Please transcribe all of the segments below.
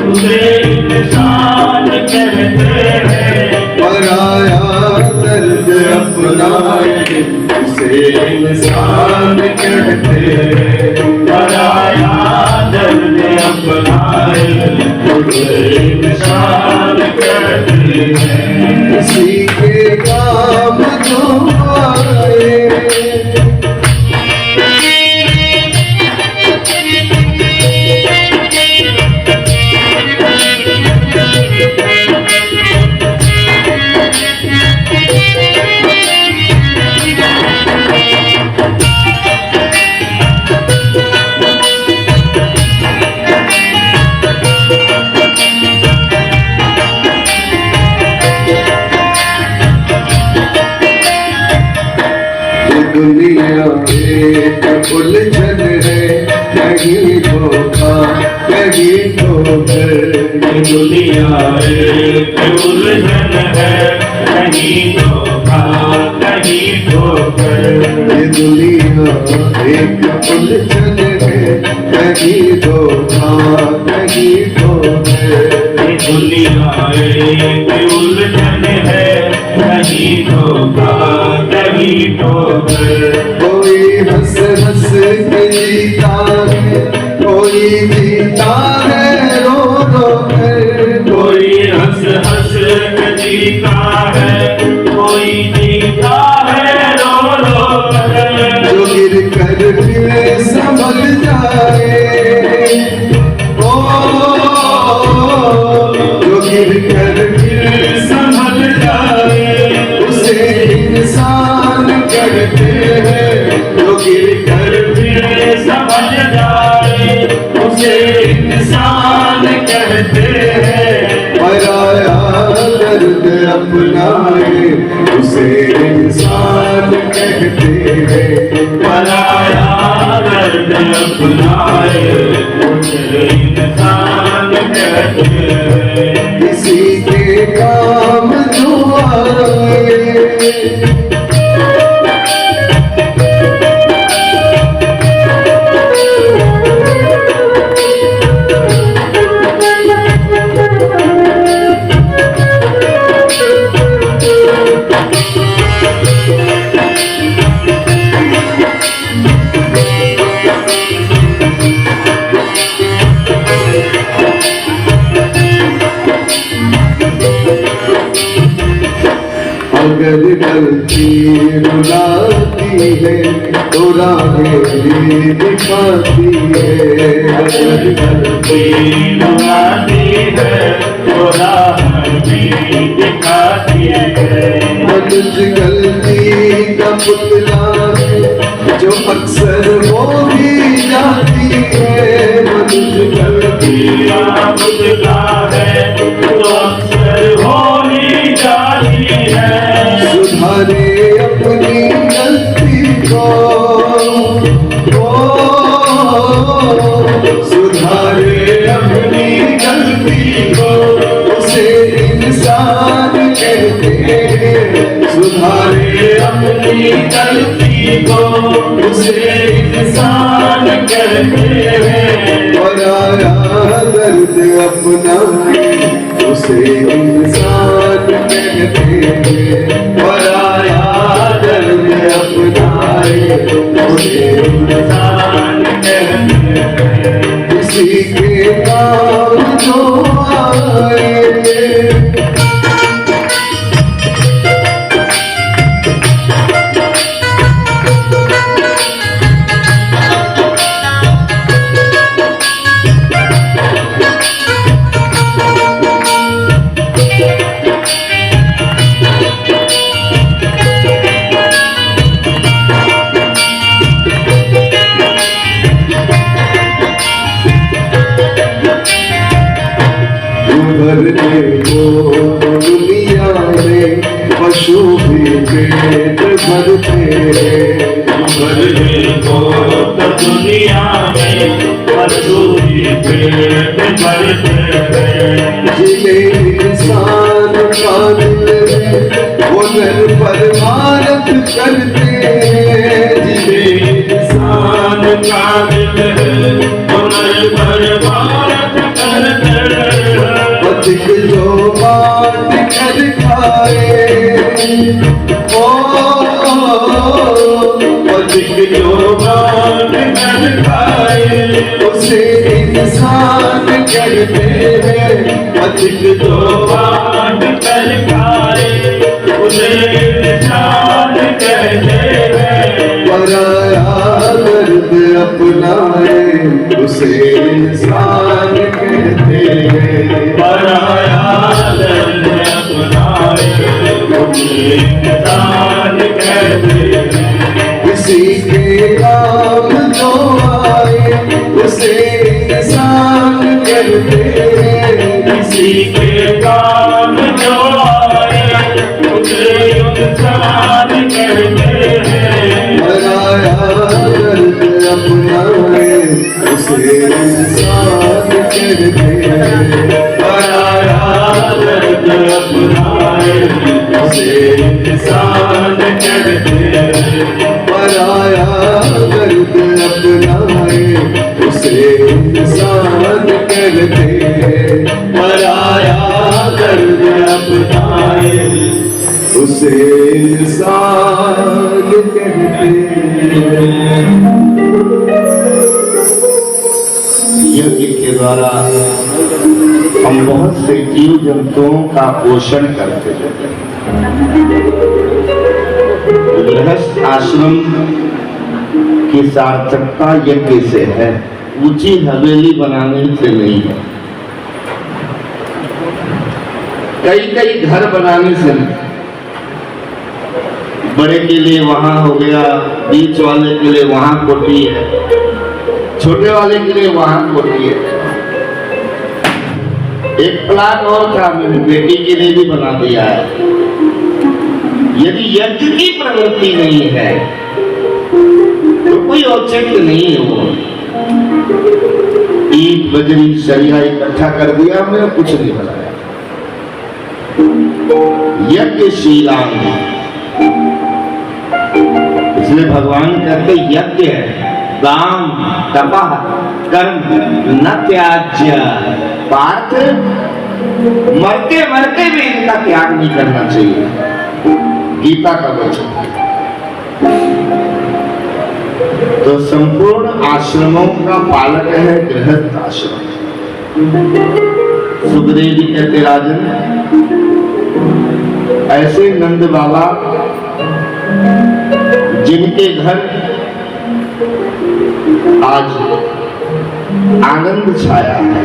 उसे इंसान कहते हैं। पराया दर्द अपनाए उसे इंसान कहते हैं। पराया दर्द अपनाए उसे इंसान कहते हैं। किसी के काम जो आए दुनिया एक उलझन है, कहीं धोखा कहीं ठोकर। दुनिया एक उलझन है, कहीं धोखा कहीं ठोकर। ये दुनिया एक उलझन है, कहीं धोखा कहीं ठोकर। ये दुनिया एक उलझन है, कहीं धोखा कहीं ठोकर। कोई हंस हंस के जीता है, कोई जीता है रो रो कर। कोई हंस हंस के जीता है, कोई जीता है रो रो कर। जो गिर कर फिर संभल जाए, ओ जो गिर कर फिर संभल जाए उसे इंसान कहते हैं। जो गिर कर फिर समझ जाए उसे इंसान कहते हैं। पराया दर्द अपनाए उसे इंसान कहते हैं। पराया दर्द अपनाए उसे इंसान कहते हैं। किसी के काम जो आए अगर गलती रुलाती है तो राहें भी दिखाती है। अगर गलती रुलाती है तो राह भी दिखाती है। मनुष्य गलती का पुतला है जो अक्सर हो भी जाती है। मनुष्य गलती का पुतला है तो अक्सर हो ही जाती है। सुधारे अपनी गलती को, सुधारे अपनी गलती को उसे इंसान कहते हैं। सुधारे अपनी गलती को उसे इंसान कहते हैं। पराया दर्द अपनाए उसे इंसान कहते हैं। पराया दर्द अपनाए उसे इंसान कहते हैं। किसी के काम जो आए भरने को दुनिया में पशु भी पेट भरते हैं। भरने को तो दुनिया में पशु भी पेट भरते हैं। जिन्हें इंसान का दिल है वो नर पर भारत करते हैं। जिन्हें इंसान का दिल है वो नर पर भारत करते कर खाए ओ अधिक जो बांट कर खाए उसे इंसान कहते हैं अधिक जो बांट कर खाए उसे इंसान कहते हैं पराया दर्द अपनाए उसे इंसान कहते हैं पराया दर्द अपनाए उसे इंसान कहते हैं किसी के काम जो आए उसे इंसान कहते हैं किसी के काम जो आए उसे इंसान कहते हैं पराया दर्द अपनाए उसे इंसान कहते हैं पराया दर्द अपनाए उसे इंसान कहते हैं पराया दर्द अपनाए उसे इंसान कहते हैं पराया दर्द अपनाए उसे इंसान कहते हैं। यज्ञ के द्वारा हम बहुत से जीव जंतुओं का पोषण करते हैं। गृहस्थ आश्रम की सार्थकता यज्ञ से है, ऊंची हवेली बनाने से नहीं है, कई कई घर बनाने से नहीं। बड़े के लिए वहां हो गया, बीच वाले के लिए वहां कोठी है, छोटे वाले के लिए वहां कोठी है। एक प्लाट और था, मेरी बेटी के लिए भी बना दिया है। यदि यज्ञ की प्रवृत्ति नहीं है तो कोई औचित्य नहीं है। वो ईट बजरी सरिया इकट्ठा कर दिया, हमने कुछ नहीं बनाया। यज्ञशीलांग, इसलिए भगवान कहते यज्ञ दान तपः कर्म न त्याज्य। पार्थ मरते मरते भी इनका त्याग नहीं करना चाहिए, गीता का वचन। तो संपूर्ण आश्रमों का पालक है गृहस्थ आश्रम। सुखदेव जी कहते राजन, ऐसे नंद बाबा जिनके घर आज आनंद छाया है,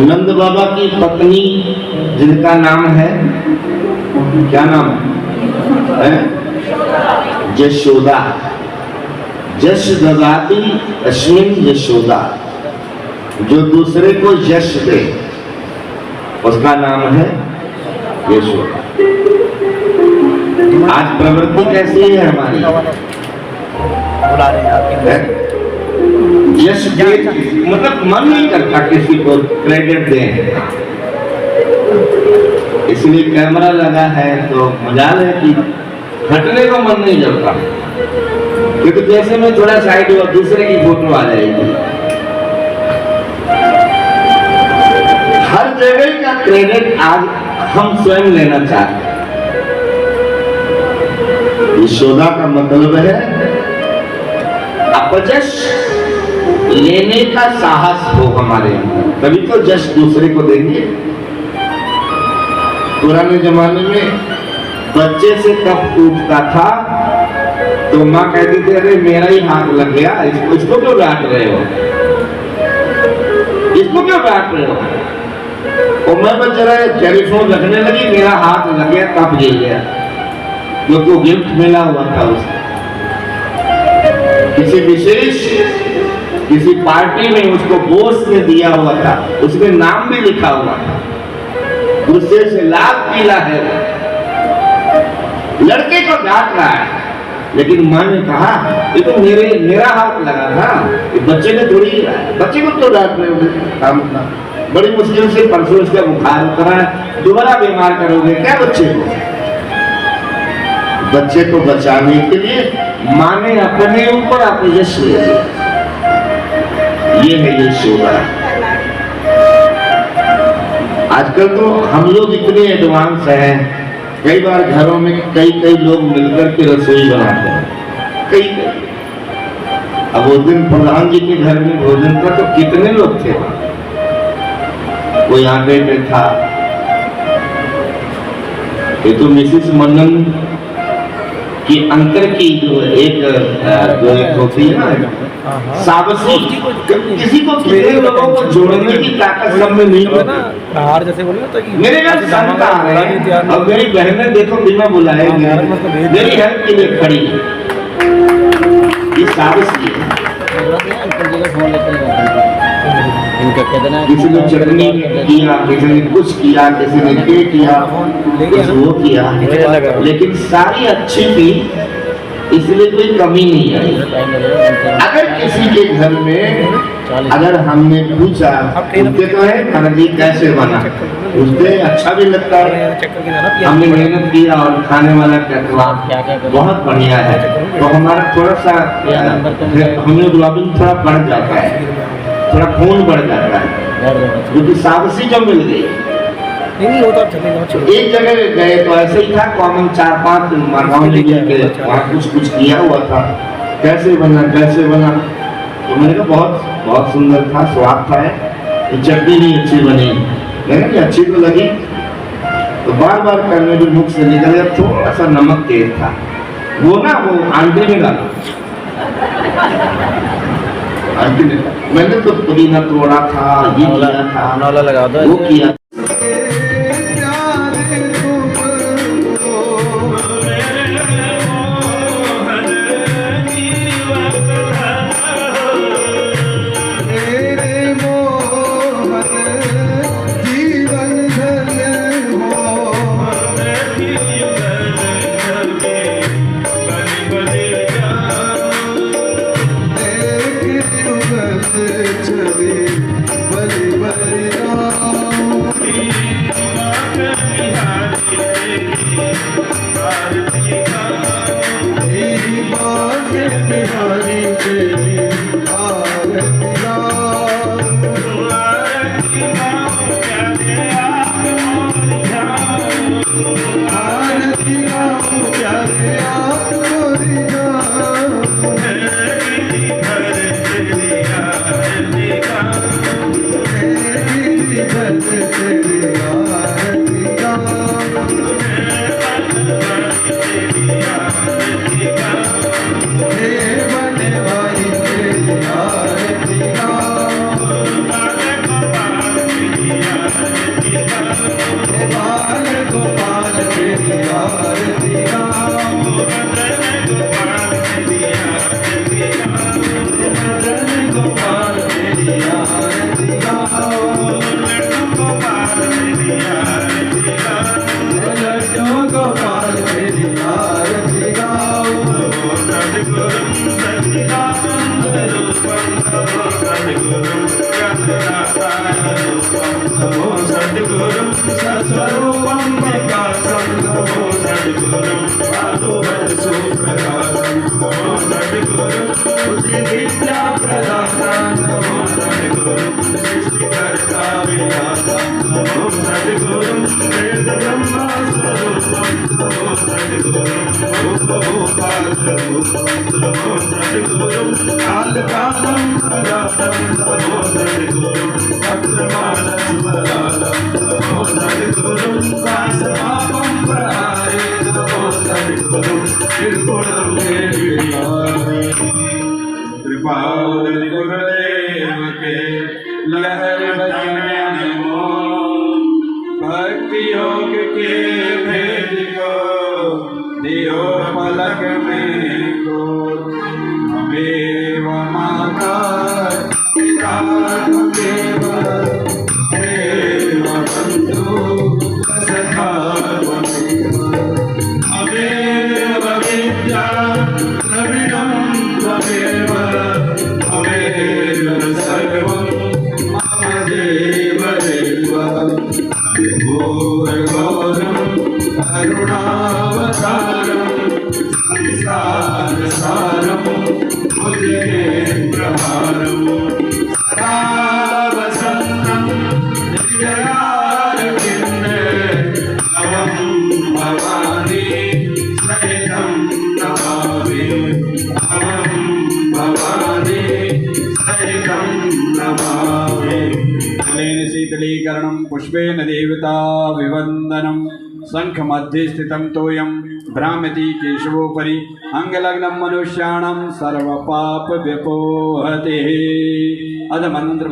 नंद बाबा की पत्नी जिनका नाम है, क्या नाम है? यशोदा। यश ददाती अस्मिन यशोदा, जो दूसरे को यश दे उसका नाम है यशोदा। आज प्रवृत्ति कैसी है हमारी? यश दे, मतलब मन नहीं करता किसी को क्रेडिट दें। इसलिए कैमरा लगा है तो मजाल है कि हटने को मन नहीं करता, क्योंकि जैसे में थोड़ा साइड हुआ दूसरे की फोटो आ जाएगी। हर जगह का क्रेडिट आज हम स्वयं लेना चाहते हैं। यशोदा का मतलब है अपजश लेने का साहस हो हमारे अंदर, तभी तो जश दूसरे को देंगे। पुराने जमाने में बच्चे से कप टूटता था तो माँ कहती थी अरे मेरा ही हाथ लग गया, इसको क्यों डांट रहे हो, इसको क्यों डांट रहे हो? और मैं बस जरा टेलीफोन रखने लगी, मेरा हाथ लग गया, कप गिर गया, जो गिफ्ट मिला हुआ था उसको। किसी विशेष किसी पार्टी में उसको बोस ने दिया हुआ था, उसमें नाम भी लिखा हुआ था, गुस्से से लाल पीला है। लड़के को डांट रहा है, लेकिन माँ ने कहा ये तो मेरा हाथ लगा था, ये बच्चे ने थोड़ी, बच्चे को तो डांट रहे हो। बड़ी मुश्किल से परसों इसका बुखार उतरा है, दोबारा बीमार करोगे क्या बच्चे को? बच्चे को बचाने के लिए माँ ने अपने ऊपर अपयश ले लिया। ये है यशोदा। आजकल तो हम लोग इतने एडवांस हैं, कई बार घरों में कई लोग मिलकर के रसोई बनाते हैं, कई। अब उस दिन प्रधान जी के घर में भोजन था तो कितने लोग थे, कोई आगे पे था, ये तो मिसिस मन्नन की अंतर की जो एक होती है ना साबसी, किसी को कितने लोगों को जोड़ने की ताकत सब में नहीं होती। बाहर जैसे बोले तो मेरे घर संत आ रहे हैं और मेरी बहनें देखो बिना बुलाए मेरी हेल्प के लिए खड़ी है, ये साबसी है। किसी ने चटनी किया, किसी ने कुछ किया, किसी ने ये किया, कुछ वो किया, लेकिन सारी अच्छी थी, इसलिए कोई कमी नहीं आई। अगर किसी के घर में अगर हमने पूछा पूछते तो है खाना जी कैसे बना, पूछते अच्छा भी लगता है, हमने मेहनत किया और खाने वाला कहता बहुत बढ़िया है, तो हमारा थोड़ा सा हीमोग्लोबिन थोड़ा बढ़ जाता है, थोड़ा खून बढ़ जाता है, क्योंकि साबसी जो मिल गई। एक जगह गए तो ऐसे ही था, कॉमन 4-5 माताओं ने वहाँ कुछ किया हुआ था, कैसे बना तो मैंने कहा बहुत सुंदर था, स्वाद था, चटनी नहीं अच्छी बनी, मैंने कहा अच्छी तो लगी, तो बार करने भी मुख से निकल गया, थोड़ा सा नमक तेज था, वो आंटी ने डाला, मैंने तो पुदीना तोड़ा था, ये किया था, लगा दो वो किया। सारम मुझे प्रहारम नमामि जलेन शीतलीकरणं पुष्पेन देवता विवन्दनं शङ्खमध्ये स्थितं तोयं भ्राम्यति केशवोपरि अङ्गलग्नं मनुष्याणां सर्वपापव्यपोहते अधमन्त्र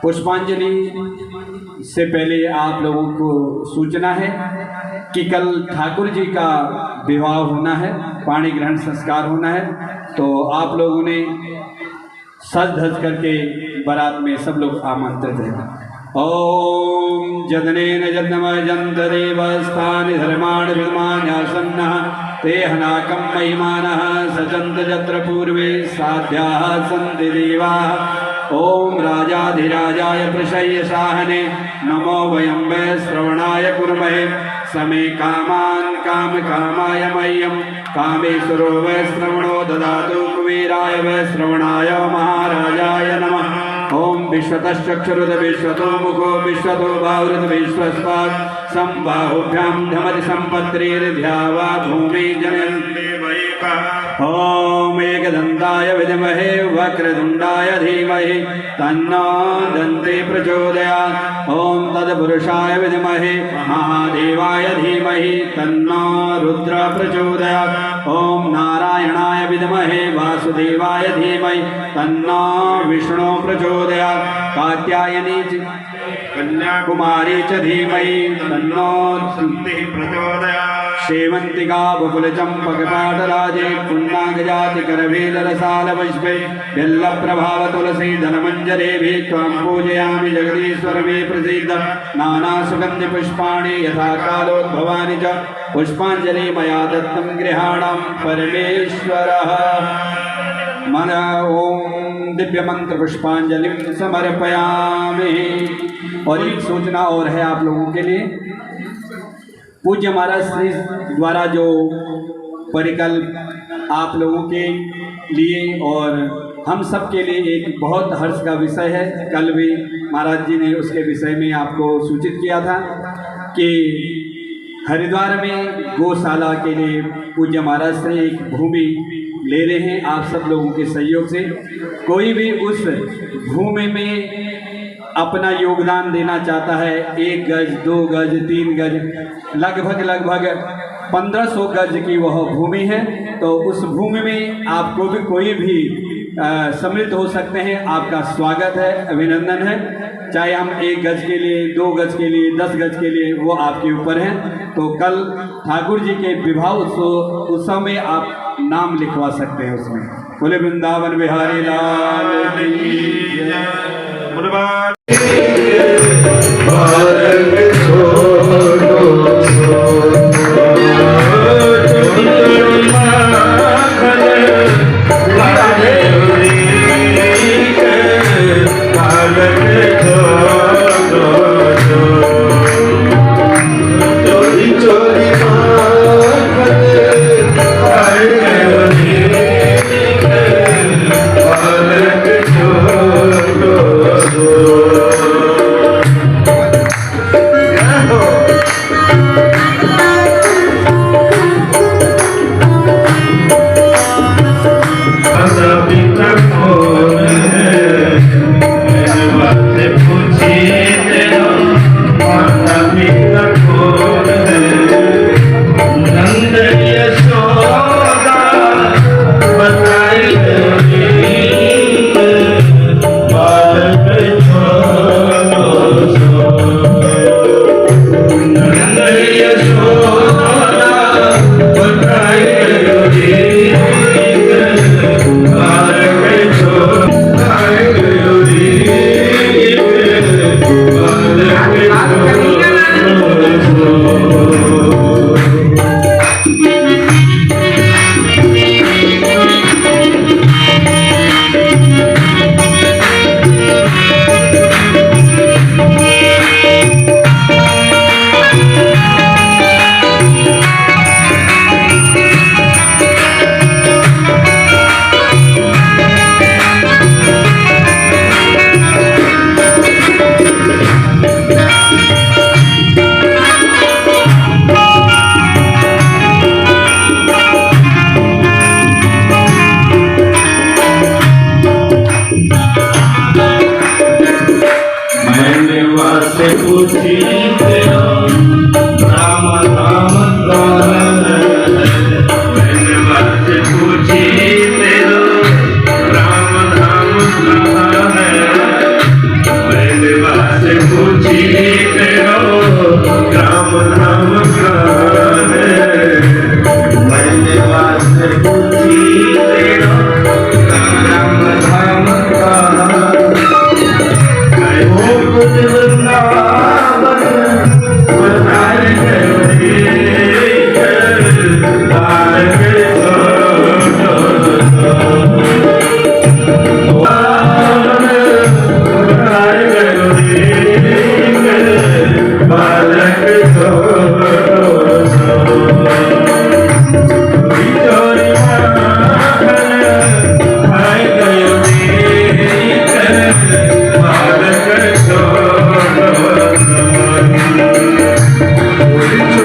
पुष्पांजलि से पहले आप लोगों को सूचना है कि कल ठाकुर जी का विवाह होना है, पाणी ग्रहण संस्कार होना है। तो आप लोगों ने सज धज करके बारात में सब लोग आमंत्रित हैं। ओम जदनेन जन्मजन्तदेव स्थानि धर्माणि विद्यमान्यासन्नः ते हनाकं महिमानः सचन्त यत्र पूर्वे साध्याः सन्ति देवाः। ओम राजाधिराजाय प्रशय्यशाहने नमो वयं वै श्रवणाय कुर्महे समे कामान् कामकामाय मह्यं कामेश्वरो वै श्रवणो ददातु कुबेराय वै श्रवणाय महाराजाय नमः। ओम विश्वतश्चक्षुरुत विश्वतो मुखो विश्वतो बाहुरुत विश्वस्पात् संबाहुभ्यां धमति सम्पत्तिर्ध्यावा भूमि जनयन्ति वैका। ओम एकदन्ताय विद्महे वक्रतुण्डाय धीमहि तन्नो दन्ते प्रचोदयात्। ओम तत्पुरुषाय विद्महे महादेवाय धीमहि तन्नो रुद्र प्रचोदयात्। ओम नारायणाय विद्महे वासुदेवाय धीमहि तन्नो विष्णु प्रचोदयात्। कात्यायनी कन्याकुमारी च धीमहि तन्नो शक्तिः प्रचोदयात्। शेवन्तिका बकुलचम्पकपाटराजे पुण्णागजातिकरवेलरसालपुष्पे बिल्लप्रभाव तुलसी धनमञ्जरेभिः त्वां पूजयामि जगदीश्वर मे प्रसीद। नानासुगन्धिपुष्पाणि यथा कालोद्भवानि च पुष्पाञ्जलि मया दत्तं गृहाणां परमेश्वरः। मन ओम दिव्य मंत्र पुष्पांजलि समर्पयामि। और एक सूचना और है आप लोगों के लिए, पूज्य महाराज श्री द्वारा जो परिकल्प आप लोगों के लिए और हम सब के लिए एक बहुत हर्ष का विषय है। कल भी महाराज जी ने उसके विषय में आपको सूचित किया था कि हरिद्वार में गौशाला के लिए पूज्य महाराज से एक भूमि ले रहे हैं आप सब लोगों के सहयोग से। कोई भी उस भूमि में अपना योगदान देना चाहता है, 1 गज 2 गज 3 गज लगभग 1500 गज की वह भूमि है। तो उस भूमि में आपको भी कोई भी सम्मिलित हो सकते हैं। आपका स्वागत है, अभिनंदन है। चाहे हम 1 गज के लिए 2 गज के लिए 10 गज के लिए, वो आपके ऊपर है। तो कल ठाकुर जी के विवाह उत्सव में आप नाम लिखवा सकते हैं उसमें। बोले वृंदावन बिहारी लाल की जय। Hare खुशी